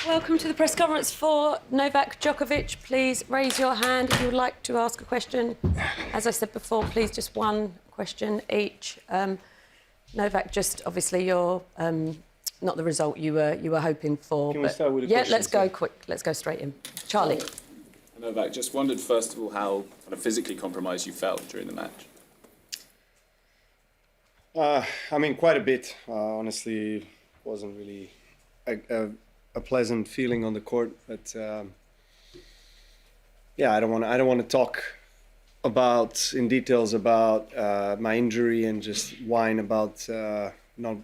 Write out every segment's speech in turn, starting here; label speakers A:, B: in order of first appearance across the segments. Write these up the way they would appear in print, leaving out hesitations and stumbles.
A: Welcome to the press conference for Novak Djokovic. Please raise your hand if you would like to ask a question. As I said before, please just one question each. Novak, just obviously you're not the result you were hoping for.
B: Can we start with a
A: yeah,
B: question?
A: let's go quick. Let's go straight in. Charlie.
C: Novak, just wondered first of all how kind of physically compromised you felt during the match.
B: I mean, quite a bit. Honestly, wasn't really a pleasant feeling on the court, but yeah, I don't want to talk in details about my injury and just whine about not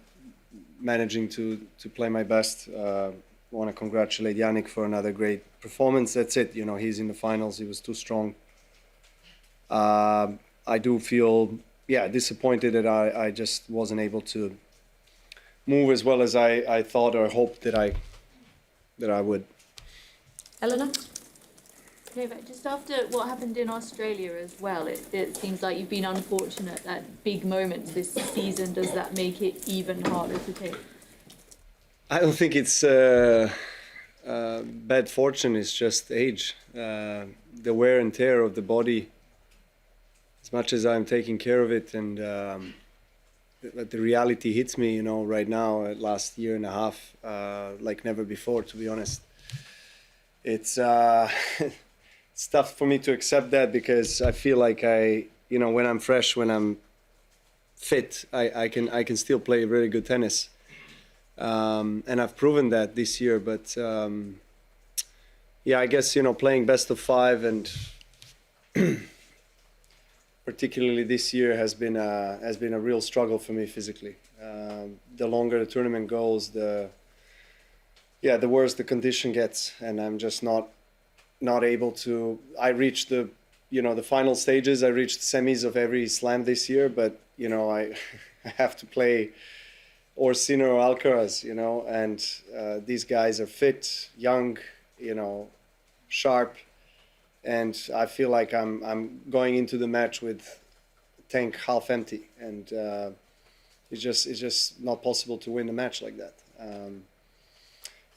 B: managing to play my best. I want to congratulate Jannik for another great performance. That's it. You know, he's in the finals. He was too strong. I do feel, disappointed that I just wasn't able to move as well as I thought or hoped that I would.
A: Eleanor?
D: Novak, just after what happened in Australia as well, it seems like you've been unfortunate at big moments this season. Does that make it even harder to take?
B: I don't think it's bad fortune, it's just age. The wear and tear of the body, as much as I'm taking care of it, and the reality hits me, you know, right now, last year and a half, like never before, to be honest. It's it's tough for me to accept that, because I feel like when I'm fresh, when I'm fit, I can still play really good tennis. And I've proven that this year, but I guess, playing best of five and particularly this year has been a real struggle for me physically. The longer the tournament goes, the worse the condition gets, and I'm just not able to. I reached the final stages. I reached the semis of every slam this year, but I have to play or Sinner or Alcaraz, and these guys are fit, young, sharp, and I feel like I'm going into the match with tank half empty, and it's just not possible to win a match like that.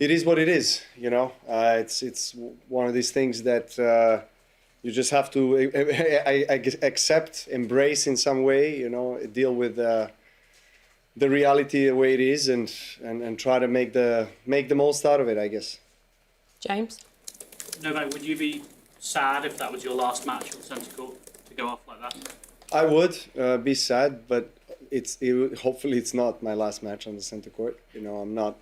B: It is what it is, It's one of these things that you just have to accept, embrace in some way, deal with the reality the way it is, and try to make the most out of it, I guess.
A: James?
E: Novak, would you be sad if that was your last match on centre court to go off like that?
B: I would be sad, but hopefully it's not my last match on the centre court. I'm not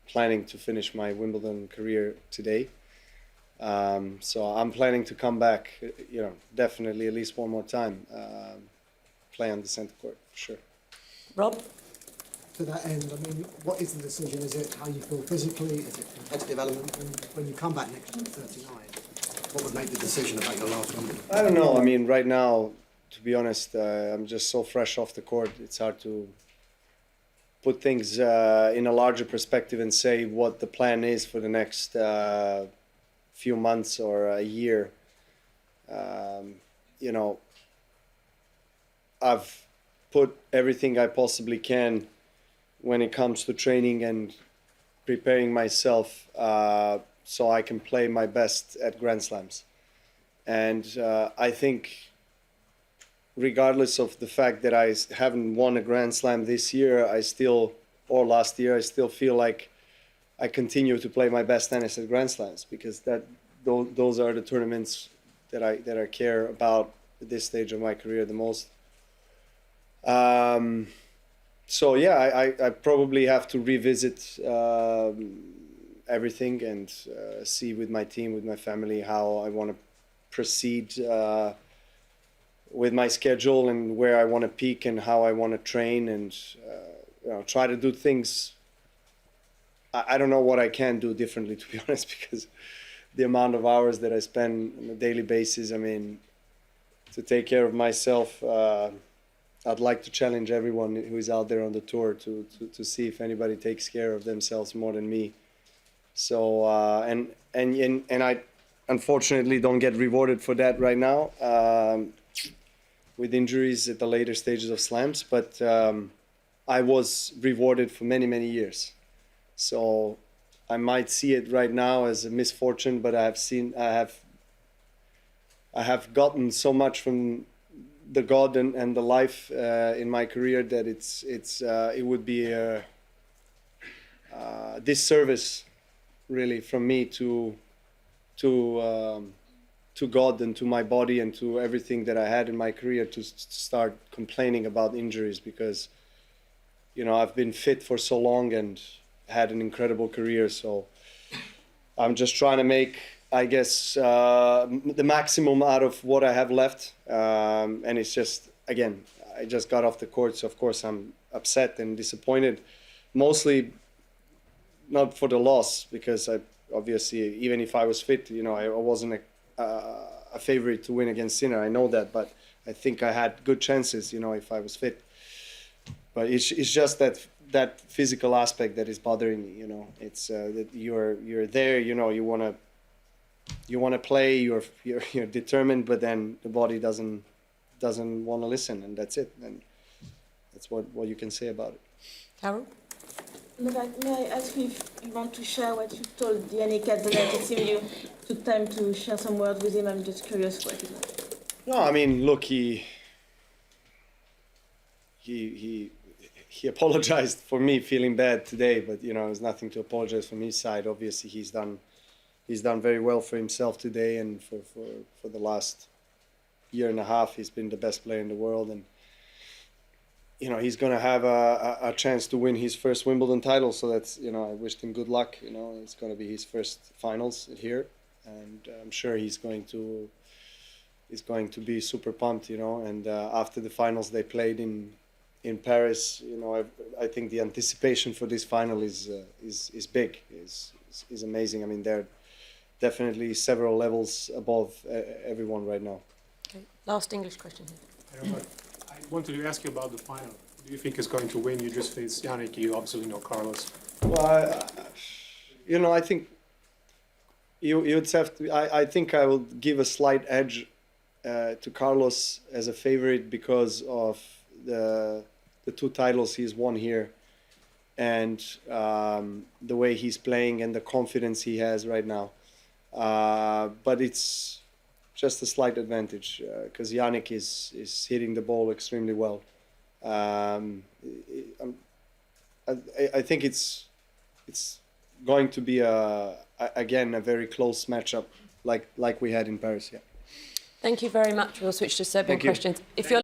B: planning to finish my Wimbledon career today. So I'm planning to come back, definitely at least one more time, play on the centre court, for sure.
A: Rob?
F: To that end, I mean, what is the decision? Is it how you feel physically? Is it competitive element? And when you come back next year, 39, what would make the decision about your last one?
B: I don't know. I mean, right now, to be honest, I'm just so fresh off the court. It's hard to put things in a larger perspective and say what the plan is for the next few months or a year. I've put everything I possibly can when it comes to training and preparing myself so I can play my best at Grand Slams. And I think regardless of the fact that I haven't won a Grand Slam this year, or last year, I still feel like I continue to play my best tennis at Grand Slams, because those are the tournaments that I care about at this stage of my career the most. So yeah, I probably have to revisit everything and see with my team, with my family, how I want to proceed with my schedule and where I want to peak and how I want to train, and try to do things. I don't know what I can do differently, to be honest, because the amount of hours that I spend on a daily basis, I mean, to take care of myself, I'd like to challenge everyone who is out there on the tour to see if anybody takes care of themselves more than me. So and I unfortunately don't get rewarded for that right now with injuries at the later stages of slams, but I was rewarded for many years. So I might see it right now as a misfortune, but I have gotten so much from the God and the life in my career that it would be a disservice really from me to God and to my body and to everything that I had in my career to start complaining about injuries, because I've been fit for so long and had an incredible career. So I'm just trying to make, I guess, the maximum out of what I have left. And it's just, again, I just got off the court, so of course I'm upset and disappointed. Mostly not for the loss, because obviously, even if I was fit, I wasn't a favorite to win against Sinner. I know that, but I think I had good chances, if I was fit. But it's just that physical aspect that is bothering me. It's that you're there. You wanna play. You're determined, but then the body doesn't want to listen, and that's it. And that's what you can say about it.
A: Carol?
G: Novak, may I ask you if you want to share what you told Jannik at the net? It seemed you took time to share some words with him. I'm just curious what it was.
B: No, I mean, look, he apologized for me feeling bad today, but there's nothing to apologize from his side. Obviously, he's done very well for himself today, and for the last year and a half, he's been the best player in the world, and he's going to have a chance to win his first Wimbledon title. So that's I wished him good luck. It's going to be his first finals here, and I'm sure he's going to be super pumped. And after the finals they played in Paris, I think the anticipation for this final is big, is amazing. I mean, they're definitely several levels above everyone right now.
A: Okay. Last English question here.
H: I wanted to ask you about the final. Who do you think is going to win? You just faced Jannik, you obviously know Carlos.
B: Well, I think you'd have to. I think I will give a slight edge to Carlos as a favorite because of the two titles he's won here, and the way he's playing and the confidence he has right now. But it's just a slight advantage because Jannik is hitting the ball extremely well. I think it's going to be again a very close matchup like we had in Paris. Yeah.
A: Thank you very much. We'll switch to Serbian
B: Thank you.
A: questions. If you're